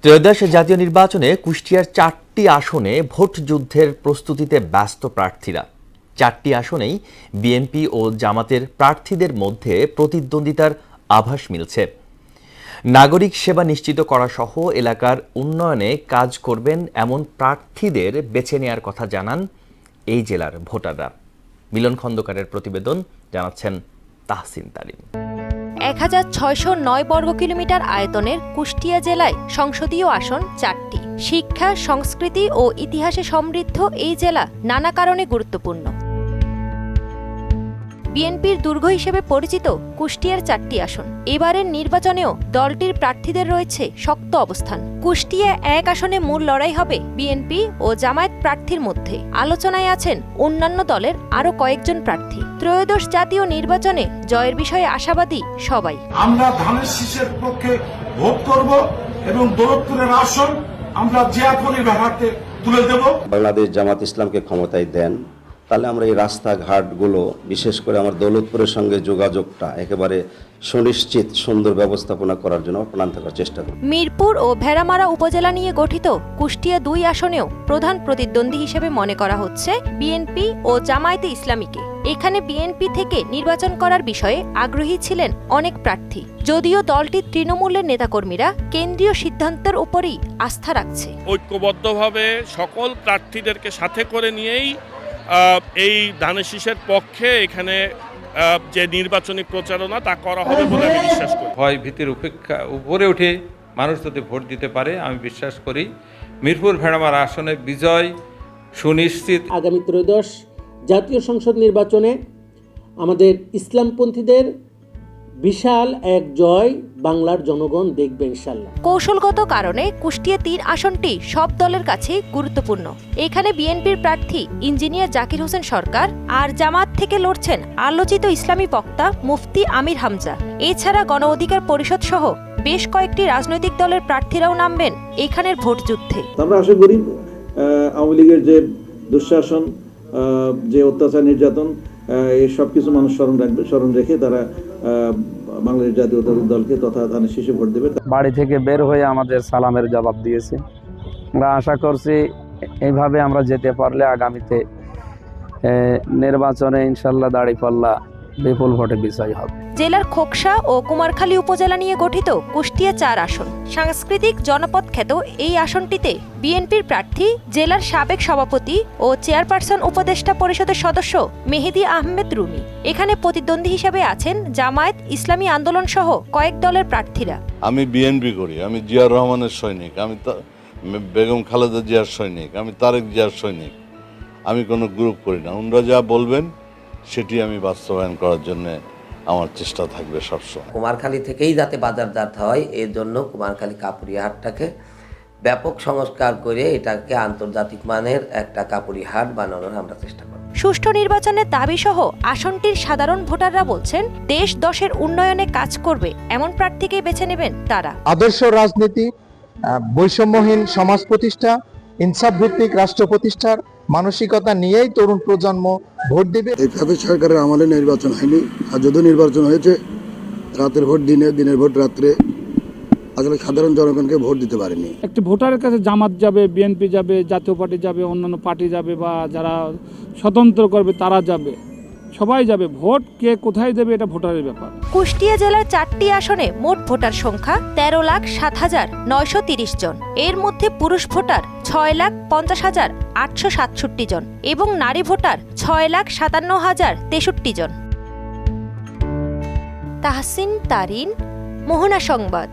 ত্রয়োদশ জাতীয় নির্বাচনে কুষ্টিয়ার ৪টি আসনে ভোট যুদ্ধের প্রস্তুতিতে ব্যস্ত প্রার্থীরা। ৪টি আসনেই বিএনপি ও জামাতের প্রার্থীদের মধ্যে প্রতিদ্বন্দ্বিতার আভাস মিলছে। নাগরিক সেবা নিশ্চিত করা সহ এলাকার উন্নয়নে কাজ করবেন এমন প্রার্থীদের বেছে নেয়ার কথা জানান এই জেলার ভোটাররা। মিলন খন্দকারের প্রতিবেদন, জানাচ্ছেন তাহসিন তারিন। ১৬০৯ বর্গ কিলোমিটার আয়তনের কুষ্টিয়া জেলায় সংসদীয় আসন ৪টি। শিক্ষা, সংস্কৃতি ও ইতিহাসে সমৃদ্ধ এই জেলা নানা কারণে গুরুত্বপূর্ণ। বিএনপির দুর্গ হিসেবে পরিচিত কুষ্টিয়ার ৪টি আসন। এবারের নির্বাচনেও দলটির প্রার্থীদের রয়েছে শক্ত অবস্থান। কুষ্টিয়া ১ আসনে মূল লড়াই হবে বিএনপি ও জামায়াত প্রার্থীর মধ্যে। আলোচনায় আছেন অন্যান্য দলের আরও কয়েকজন প্রার্থী। ত্রয়োদশ জাতীয় নির্বাচনে জয়ের বিষয়ে আশাবাদী সবাই। আমরা ধানের শীষের পক্ষে ভোট করব এবং দৌলতপুরের আসন আমরা জিয়াপনির হাতে তুলে দেব। বাংলাদেশ জামাত ইসলামকে ক্ষমতায় দেন, তাহলে আমরা এই রাস্তাঘাটগুলো, বিশেষ করে আমার দৌলতপুরের সঙ্গে যোগাযোগটা একেবারে সুনিশ্চিত সুন্দর ব্যবস্থাপনা করার জন্য প্রাণ থাকার চেষ্টা করব। মিরপুর ও ভেড়ামারা উপজেলা নিয়ে গঠিত কুষ্টিয়া ২ আসনেও প্রধান প্রতিদ্বন্দ্বী হিসেবে মনে করা হচ্ছে বিএনপি ও জামায়াতে ইসলামীকে। এখানে বিএনপি থেকে নির্বাচন করার বিষয়ে আগ্রহী ছিলেন অনেক প্রার্থী, যদিও দলটির তৃণমূলের নেতাকর্মীরা কেন্দ্রীয় সিদ্ধান্তের উপরই আস্থা রাখছে। ঐক্যবদ্ধভাবে সকল প্রার্থীদেরকে সাথে করে নিয়েই এই ধানের শীষের পক্ষে এখানে যে নির্বাচনী প্রচারণা তা করা হবে বলে আমি বিশ্বাস করি। ভয় ভীতির উপরে উঠে মানুষ যদি ভোট দিতে পারে, আমি বিশ্বাস করি মিরপুর ভেড়ামারা আসনে বিজয় সুনিশ্চিত। আগামী ত্রয়োদশ জাতীয় সংসদ নির্বাচনে আমাদের ইসলামপন্থীদের বিশাল এক জয় বাংলার জনগণ দেখবে ইনশাল্লাহ। কৌশলগত কারণে কুষ্টিয়া ৩ আসনটি সব দলের কাছে গুরুত্বপূর্ণ। এখানে বিএনপির প্রার্থী ইঞ্জিনিয়ার জাকির হোসেন সরকার আর জামাত থেকে লড়ছেন আলোচিত ইসলামী বক্তা মুফতি আমির হামজা। এছাড়া গণ অধিকার পরিষদ সহ বেশ কয়েকটি রাজনৈতিক দলের প্রার্থীরাও নামবেন এখানের ভোট যুদ্ধে। আমরা আশা করি আওয়ামী লীগের যে দুঃশাসন, যে অত্যাচার, নির্যাতন, এই সব কিছু মানুষ স্মরণ রেখে তারা বাংলাদেশ জাতীয় দলকে তথা ধানের শীষে ভোট দেবে। বাড়ি থেকে বের হয়ে আমাদের সালামের জবাব দিয়েছে। আমরা আশা করছি এইভাবে আমরা যেতে পারলে আগামীতে নির্বাচনে ইনশাল্লাহ দাঁড়িপাল্লা বিপুল ভোটে বিজয় হবে। জেলার খোকসা ও কুমারখালী উপজেলা নিয়ে গঠিত কুষ্টিয়া ৪ আসন। সাংস্কৃতিক জনপদ খ্যাত এই আসনটিতে বিএনপির প্রার্থী জেলার সাবেক সভাপতি ও চেয়ারপারসন উপদেষ্টা পরিষদের সদস্য মেহেদী আহমেদ রুমি। এখানে প্রতিদ্বন্দ্বী হিসেবে আছেন জামায়াত ইসলামী আন্দোলন সহ কয়েক দলের প্রার্থীরা। আমি বিএনপি করি, আমি জিয়াউর রহমানের সৈনিক, আমি বেগম খালেদা জিয়ার সৈনিক, আমি তারেক জিয়ার সৈনিক। আমি কোনো গ্রুপ করি না। ওনারা যা বলবেন সেটি আমি বাস্তবায়ন করার জন্য আমার চেষ্টা থাকবে সবসময়। কুমারখালী থেকেই যাতে বাজারজাত হয়, এর জন্য কুমারখালী কাপুরিয়া হাটটাকে ব্যাপক সংস্কার করে এটাকে আন্তর্জাতিক মানের একটা কাপুরিয়া হাট বানানোর আমরা চেষ্টা করি। সুষ্ঠু নির্বাচনের দাবি সহ আসনটির সাধারণ ভোটাররা বলছেন দেশ দশের উন্নয়নে কাজ করবে এমন প্রার্থীকে বেছে নেবেন তারা। আদর্শ রাজনীতি, বৈষম্যহীন সমাজ প্রতিষ্ঠা, ইনসাফ ভিত্তিক রাষ্ট্র প্রতিষ্ঠার মানসিকতা নিয়েই তরুণ প্রজন্ম ভোট দেবে। এইভাবে সরকারের আমলে নির্বাচন হয়নি, আর যদিও নির্বাচন হয়েছে রাতের ভোট দিনে, দিনের ভোট রাত্রে, আসলে সাধারণ জনগণকে ভোট দিতে পারেনি। একটি ভোটারের কাছে জামাত যাবে, বিএনপি যাবে, জাতীয় পার্টি যাবে, অন্যান্য পার্টি যাবে, বা যারা স্বতন্ত্র করবে তারা যাবে, সবাই যাবে। ভোট কে কোথায় দেবে এটা ভোটারের ব্যাপার। কুষ্টিয়া জেলার ৪টি আসনে মোট ভোটার সংখ্যা ১৩,০৭,৯৩০ জন। এর মধ্যে পুরুষ ভোটার ৬,৫০,৮৬৭ জন এবং নারী ভোটার ৬,৫৭,০৬৩ জন। তাহসিন তারিন, মোহনা সংবাদ।